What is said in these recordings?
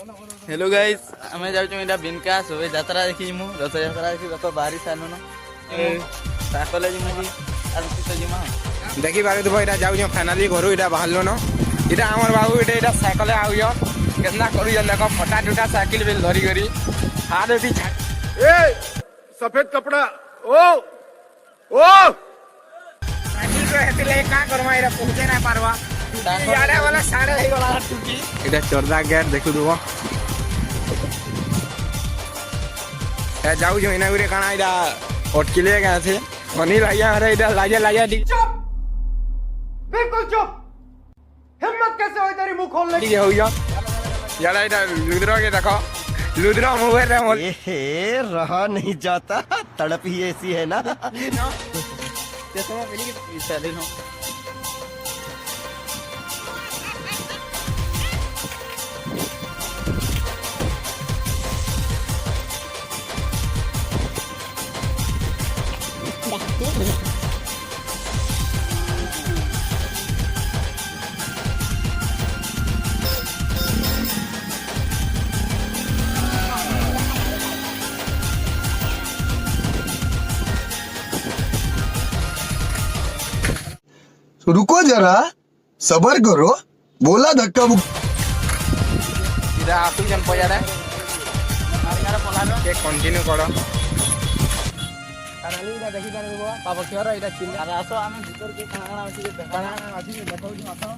Hello guys हमें जाऊ एटा बिनका सोबे यात्रा देखि मु रथ यात्रा देखि रथ बारी सानो न साकले जिमा जी आर किस जिमा देखि बारे तो एटा जाऊ फाइनली घरु एटा बाहरलो न एटा हमर बाबू एटा साइकल आउयो केतना करू जन देखो फटा टूटा साइकिल बेल धरी करी हाथ उठी ए सफेद कपड़ा ओ साइकिल को हेतिले का करमा एटा पहुंचे ना पारवा याडे वाला सारे हे गला टूटी एटा चोरदा गेट देखु दुबो ए जाऊ जो इना गुरे काना एटा अटकिले गया थे अनिल भैया अरे एटा लाजा दी चुप बिल्कुल चुप हिम्मत कैसे होई तेरी मुंह खोलने की ये होइयो याडा एटा लुद्रो के देखो लुद्रो मुंह रे मोल ए रहा नहीं जाता तड़प ही ऐसी है ना ते समय पहले के चले न रुको जरा सबर करो बोला धक्का इदा आसु जन पयाडा आर यार पलानो के कंटिन्यू करो कानाली इदा देखि पारबो पाप केरा इदा चिन आर आसो आमे भीतर के खाना अछि काना आसी देखौ जो आतो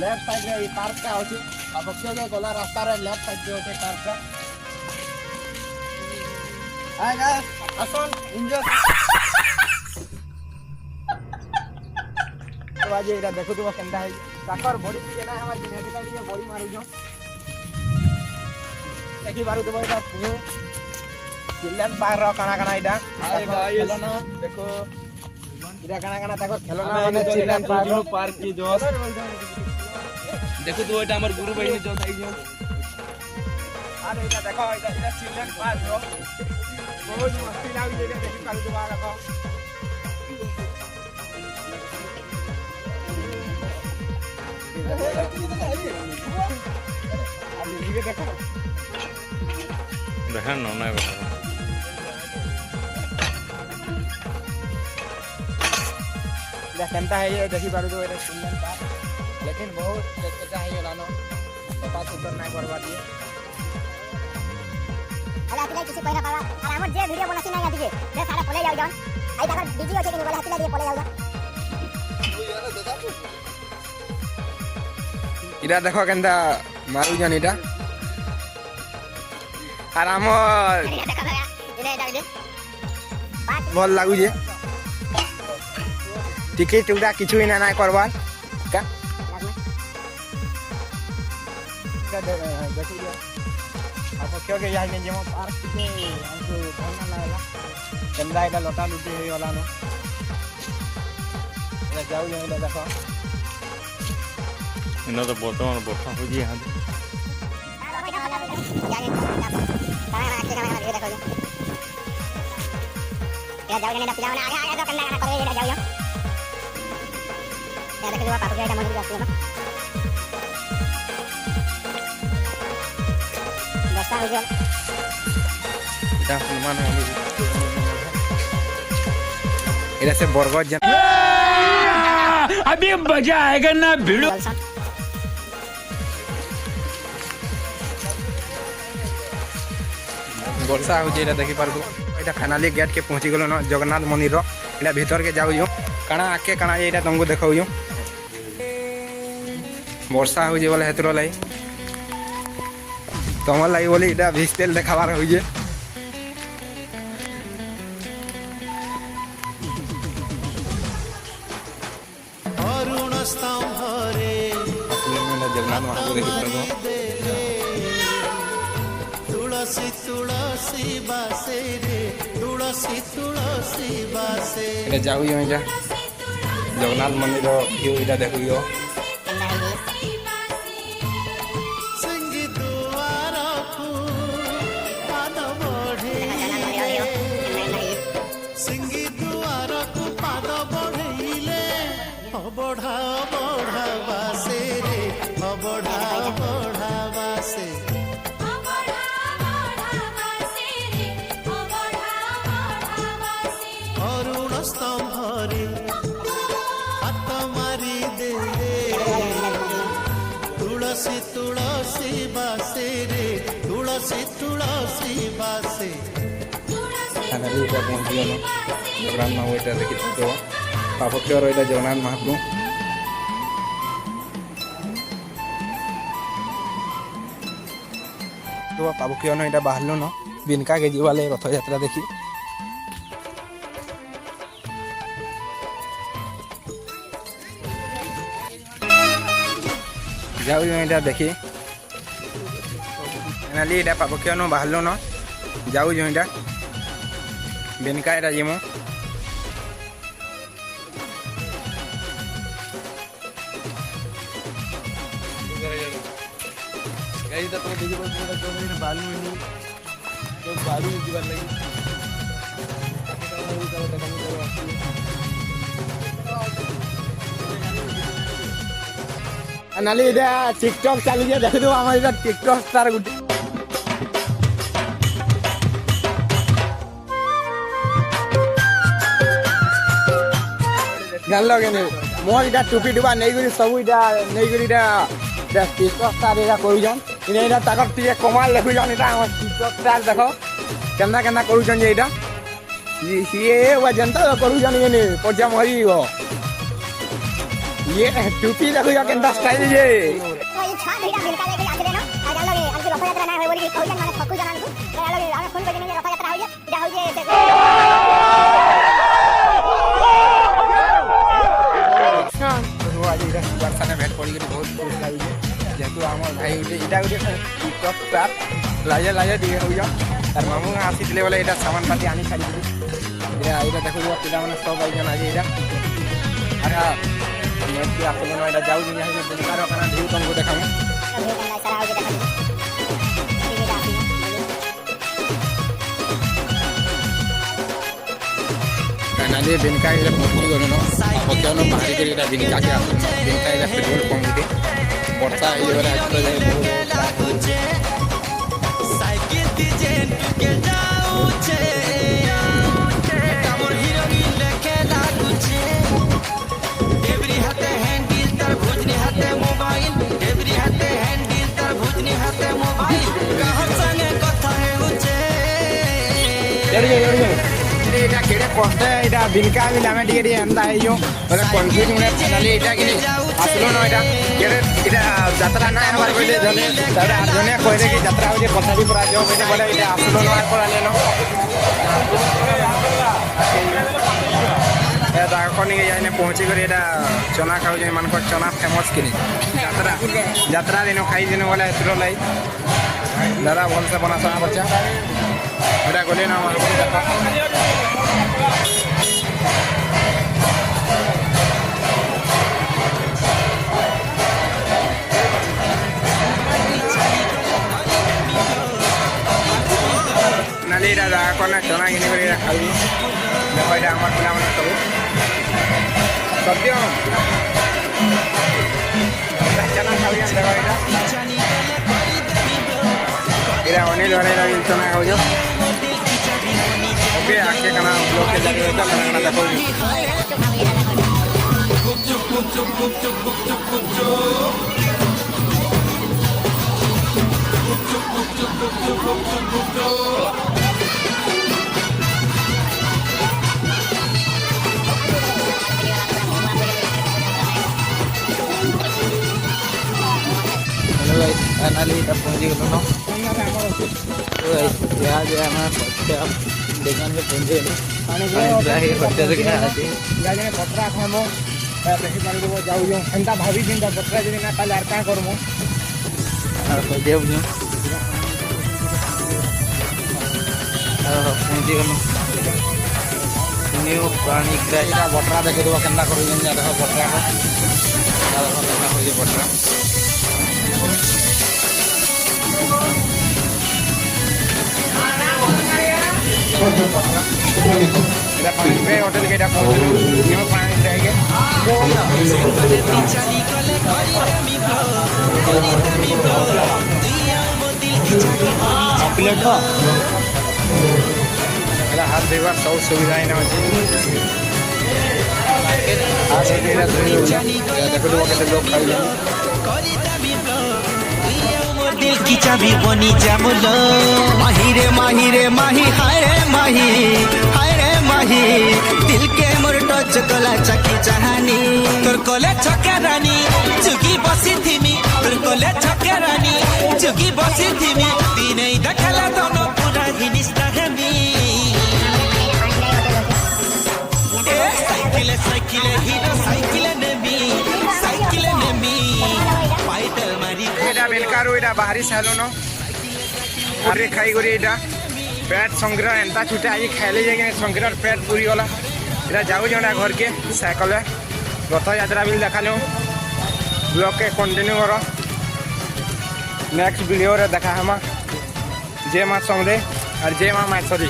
लेफ्ट साइड रे पार्क का अछि पाप के गला रास्ता रे लेफ्ट साइड जे ओते पार्क का हाय गाइस आसन एंजॉय बाजे इरा देखो तो केनता है ताकर बॉडी के ना हमर जिनेटिक के बॉडी मारू जो देखि बारू तो इटा चिल्लान पार रो काना काना इटा हाय गाइस खेलो ना देखो इरा काना काना ताको खेलो ना माने चिल्लान पार रो पार्क की जो देखो तो एटा हमर गुरु बहिनी जो थाई जो अरे इटा देखो इटा चिल्लान पार रो बहुत मस्ती लागी जे देखि पारू तो बागा को देखा ना केनता है ये देखि पारू तो एटा चिल्लान पार लेकिन बहुत चचा है लानो पता सुतर ना करवा दिए अरे आतिला किसी पहिला पावा और हमर जे वीडियो बनासी ना आतिके जे सारा पले जाउ जन आई तकर बिजी होचे कि बोले आतिला दिए पले जाउ जा इरा देखो केनता मारू जन इटा আর আমার ভাল লাগু যে টিকিট টুকরা কিছুই না নাই করবার কা দেখি দিও আপো কেউ কে যাই যেমন পার্ক থেকে আমকো ভাল না লাগলা কেন্দা এটা লটা লুটি হই গলা ন এটা যাও যাও এটা দেখো ইনো তো বর্তমান বর্ষা হইজি হাতে ya jauh ini dah pilawan ada tuh kena kalau dia jauh ya ya ada kedua pakai ada mau juga besar juga এটা হনুমান মন্দির এটা সে বরগড় জান अभी मजा आएगा ना भिड़ो वर्षा हो जेला देखि पारबो एटा फाइनली गेट के पहुंची गेलो न जगन्नाथ मंदिर रो एटा भीतर के जाउ जो काना आके काना एटा तुमको देखाउ जो वर्षा हो जे वाला हेतरो लाई तमल लाई बोली एटा भिस्तेल देखाबार हो जे अरुण स्तंभरे जगन्नाथ महाप्रभु देखि पारबो तुलसी तुलसी बासे रे तुलसी तुलसी बासे एटा जाउ जो एटा जगन्नाथ मंदिर रो व्यू एटा देखु जो संगी दुआर को पाद बढ़े संगी दुआर को पाद बढ़ेले बढ़ा बढ़ा बासे रे फाइनाली এটা পৌঁছি গেল জগন্নাথ মাহু এটা দেখি তো পাপক্ষর এটা জগন্নাথ মহাপ্রভু তো পাপক্ষর এটা বাহারলো ন বিনকা কে ଯିବାলে রথযাত্রা দেখি যাও এটা দেখি ফাইনালি এটা পাপক্ষর বাহারলো ন যাও এটা বিনকা এটা ଯିମୁ गाइस तो देखि बोल पूरा जो मेरे बालू नहीं जो बालू जीवन लगी নালি এটা টিকটক চালিয়ে দেখে দেবো আমার এটা টিকটক স্টার গুটি জানলো কেন মোর এটা টুপি টুপা নেইকরি সবু এটা নেইকরি এটা টিকটক স্টার এটা করুছন এটা তাকর টিকে কমাল লেখুছন এটা আমার টিকটক স্টার দেখো কেনা কেনা করুছন যে এটা সিଏ जनता କରୁଛନ୍ କେନେ ପର୍ଯ୍ୟା ମରିବ ଇଏ ଟୁପି ଦେଖୁଛ କେନ୍ତା ଷ୍ଟାଇଲ ଯେ तो ये छा भिड़ा बिलका लेके आते ना आ जान लगे हमके रथयात्रा ना होय बोली कहउजन माने ठकु जनान को आ लगे आ फोन बजने जे रथयात्रा होय जा होय जे ଆଜି ଏଇଟା ବର୍ଷାନେ ଭେଟ ପଡ଼ିକରି ବହୁତ ଖୁସି ଲାଗୁଛି ଯେହେତୁ ଆମର ଭାଇ ଗୋଟେ ଏଇଟା ଗୋଟେ ଟିକଟକ୍ ଷ୍ଟାର ଲାଜେ ଲାଜେ ଟିକେ ହଉଛ ତାର ମାମୁଁ ଆସିଥିଲେ ବୋଲେ ଏଇଟା ସାମାନ ପାତି ଆଣି ଛାଡ଼ିଥିଲି ଏଇଟା ଦେଖୁଛ ପିଲାମାନେ ସବୁ ଆଇଛନ୍ ଆଜି ଏଇଟା ଆରେ ନେକ୍ସଟ ଆସିଲେ ଏଇଟା ଯାଉଛୁ ଯାହା ବୁଲିକାର କାଣା ଭିଉ ତମକୁ ଦେખાମୁ सारा होय जे देखा ठीक है आसी फाइनाली बिनका इधर पहुंची गलो न पक्यानो बाहरी के इधर बिनका के आसन बिनका इधर पेट्रोल पंप दे वर्षा ए वाला एक्टर जाए साइकिल दीजे के जाऊ छे तमोर हीरोनी लेके लागू छे एवरी हाथे हैंडल तर भुजनी हाथे मोबाइल एवरी हाथे हैंडल तर भुजनी हाथे मोबाइल कहां संगे कथा है उचे এটা কেড়ে কষ্টে এটা বিনকা আমি নামে টিকে টিকে এন্তা হইছো মানে কনফিউজ মানে ফাইনালি এটা কি আসলো না এটা কেড়ে এটা যাত্রা না হবার কইলে জনে তারা জনে কইলে কি যাত্রা হইছে পছাদি পরা যাও মানে বলে এটা আসলো না আর করালে না এটা কোনি যাইনে পৌঁছি করে এটা চনা খাও যে মানক চনা ফেমাস কিনি যাত্রা যাত্রা দিন খাই দিন বলে এতলো লাই দাদা বলছে বনাসা বচ্চা এটা গলে না আমার নালি দাদা কোনা চনা কিনি করে খাবি দেখো এটা আমার পিলা মানে সব সত্যম চনা খাবি দেখো এটা অনিল ধরে লাগি চনা খাও जो ओके आके खाना ब्लॉग के जाके होता खाना देखो हेलो गाइस फाइनली तब पहुंच गए दोनों तो यहाँ जो है हमारा दुकान में पहुंचे पानी खर्चा से क्या आती जाने पत्रा खामो देखि पानी को जाऊ जो एंता भाभी चिंता पत्रा जने ना काल आर का करमो और तो देव जो पहुंचे गलो न्यू प्राणी ग्राहक पत्रा देखे तो केंदा करू जन देखो पत्रा को देखो हो जे पत्रा এটা পানি পে হোটেল কেটা পৌঁছলো নিউ পানি দেগে ପ୍ଲେଟ୍ ହେଲା ହାତ ଧୋଇବାର ସବୁ ସୁବିଧା ଏଇନା ଅଛି ହାତ ଧୋଇକିନା ଧୋଇ ଦେଖୁଥିବ କେତେ ଲୋକ ଖାଇଲେଣି दिल की चाबी बनी जामुलो माही रे माही रे माही हाय रे माही दिल के मोर टच कला चकी चाहानी तोर कोले छके रानी चुकी बसी थीमी तोर कोले छके रानी चुकी बसी थीमी दिनै देखला दोनो पूरा हिनिस्ता हेमी साइकिल हिरो साइकिल नेमी पाइदल मारी এটা বেলকারু এটা বাহারি সালন আরে খাই করি এটা পেট সংগ্রহ এন্তা ছুটে আজ খাইলে যাই সংগ্রহ পেট পুরি গলা এটা যাও জনা ঘরকে সাইকেলে রথযাত্রা বিল দেখালো ব্লগকে কন্টিনিউ কর নেক্সট ভিডিওরে দেখা হমা জয় মা সমলে আর জয় মা মায়েশ্বরী।